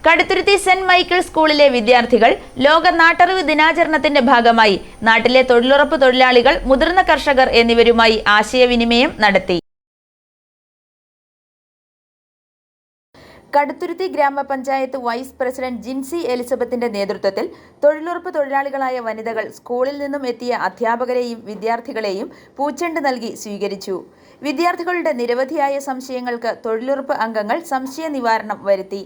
Kaduthuruthy saint Michael സ്കൂളിലെ വിദ്യാർത്ഥികൾ ലോക നാട്ടറിവ് ദിനാചരണത്തിന്റെ ഭാഗമായി നാട്ടിലെ തൊഴിലുറപ്പ് തൊഴിലാളികൾ, മുതിർന്ന കർഷകർ എന്നിവരുമായി ആശയവിനിമയം നടത്തി. കടുത്തുരുത്തി ഗ്രാമപഞ്ചായത്ത് വൈസ് പ്രസിഡന്റ് ജിൻസി എലിസബത്തിന്റെ നേതൃത്വത്തിൽ തൊഴിലുറപ്പ് തൊഴിലാളികളായ വനിതകൾ സ്കൂളിൽ നിന്നും എത്തിയ അധ്യാപകരെയും വിദ്യാർത്ഥികളെയും പൂച്ചെണ്ട് നൽകി സ്വീകരിച്ചു. വിദ്യാർത്ഥികളുടെ നിരവധിയായ സംശയങ്ങൾക്ക് തൊഴിലുറപ്പ് അംഗങ്ങൾ സംശയ നിവാരണം വരുത്തി.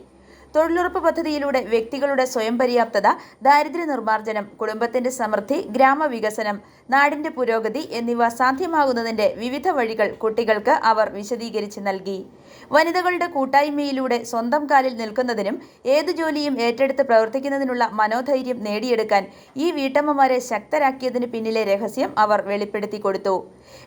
തൊഴിലുറപ്പ് പദ്ധതിയിലൂടെ വ്യക്തികളുടെ സ്വയം പര്യാപ്തത, ദാരിദ്ര്യ നിർമ്മാർജ്ജനം, കുടുംബത്തിന്റെ സമൃദ്ധി, ഗ്രാമവികസനം, നാടിന്റെ പുരോഗതി എന്നിവ സാധ്യമാകുന്നതിന്റെ വിവിധ വഴികൾ കുട്ടികൾക്ക് അവർ വിശദീകരിച്ച് നൽകി. വനിതകളുടെ കൂട്ടായ്മയിലൂടെ സ്വന്തം കാലിൽ നിൽക്കുന്നതിനും ഏതു ജോലിയും ഏറ്റെടുത്ത് പ്രവർത്തിക്കുന്നതിനുള്ള മനോധൈര്യം നേടിയെടുക്കാൻ ഈ വീട്ടമ്മമാരെ ശക്തരാക്കിയതിന് പിന്നിലെ രഹസ്യം അവർ വെളിപ്പെടുത്തി കൊടുത്തു.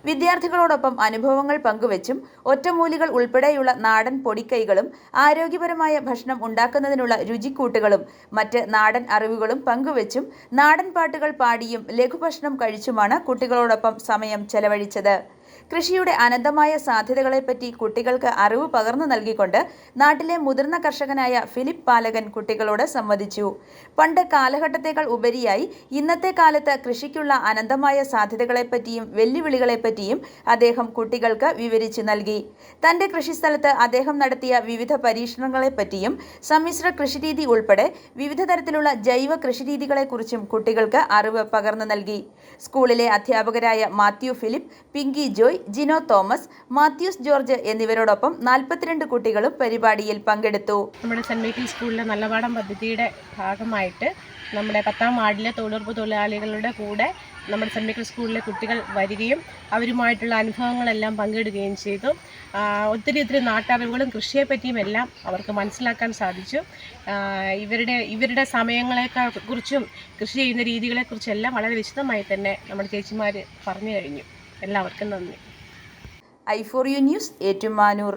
വിദ്യാർത്ഥികളോടൊപ്പം അനുഭവങ്ങൾ പങ്കുവച്ചും ഒറ്റമൂലികൾ ഉൾപ്പെടെയുള്ള നാടൻ പൊടിക്കൈകളും ആരോഗ്യപരമായ ഭക്ഷണം ഉണ്ടാക്കുന്നതിനുള്ള രുചിക്കൂട്ടുകളും മറ്റ് നാടൻ അറിവുകളും പങ്കുവച്ചും നാടൻ പാട്ടുകൾ പാടിയും ലഘുഭക്ഷണം കഴിച്ചുമാണ് കുട്ടികളോടൊപ്പം സമയം ചെലവഴിച്ചത്. കൃഷിയുടെ അനന്തമായ സാധ്യതകളെപ്പറ്റി കുട്ടികൾക്ക് അറിവ് പകർന്നു നൽകിക്കൊണ്ട് നാട്ടിലെ മുതിർന്ന കർഷകനായ ഫിലിപ്പ് പാലകൻ കുട്ടികളോട് സംവദിച്ചു. പണ്ട് കാലഘട്ടത്തേക്കാൾ ഉപരിയായി ഇന്നത്തെ കാലത്ത് കൃഷിക്കുള്ള അനന്തമായ സാധ്യതകളെപ്പറ്റിയും വെല്ലുവിളികളെപ്പറ്റിയും അദ്ദേഹം കുട്ടികൾക്ക് വിവരിച്ചു നൽകി. തന്റെ കൃഷിസ്ഥലത്ത് അദ്ദേഹം നടത്തിയ വിവിധ പരീക്ഷണങ്ങളെപ്പറ്റിയും സമ്മിശ്ര കൃഷിരീതി ഉൾപ്പെടെ വിവിധ തരത്തിലുള്ള ജൈവ കൃഷിരീതികളെക്കുറിച്ചും കുട്ടികൾക്ക് അറിവ് പകർന്നു നൽകി. സ്കൂളിലെ അധ്യാപകരായ Mathew Philip, Pinky Joy, Jino Thomas, Mathews George എന്നിവരോടൊപ്പം 42 കുട്ടികളും പരിപാടിയിൽ പങ്കെടുത്തു. നമ്മുടെ സെന്റ് മൈക്കിൾ സ്കൂളിലെ നല്ലപാഠം പദ്ധതിയുടെ ഭാഗമായിട്ട് നമ്മുടെ 10ാം വാർഡിലെ തൊഴിലുറപ്പ് തൊഴിലാളികളുടെ കൂടെ നമ്മുടെ സെന്റ് മൈക്കിൾ സ്കൂളിലെ കുട്ടികൾ വരികയും അവരുമായിട്ടുള്ള അനുഭവങ്ങളെല്ലാം പങ്കിടുകയും ചെയ്തു. ഒത്തിരി നാട്ടറിവുകളും കൃഷിയെപ്പറ്റിയും എല്ലാം അവർക്ക് മനസ്സിലാക്കാൻ സാധിച്ചു. ഇവരുടെ സമയങ്ങളെക്കുറിച്ചും കൃഷി ചെയ്യുന്ന രീതികളെക്കുറിച്ചെല്ലാം വളരെ വിശദമായി തന്നെ നമ്മുടെ ചേച്ചിമാർ പറഞ്ഞു കഴിഞ്ഞു. എല്ലാവർക്കും നന്ദി. i4u news, Ettumanoor.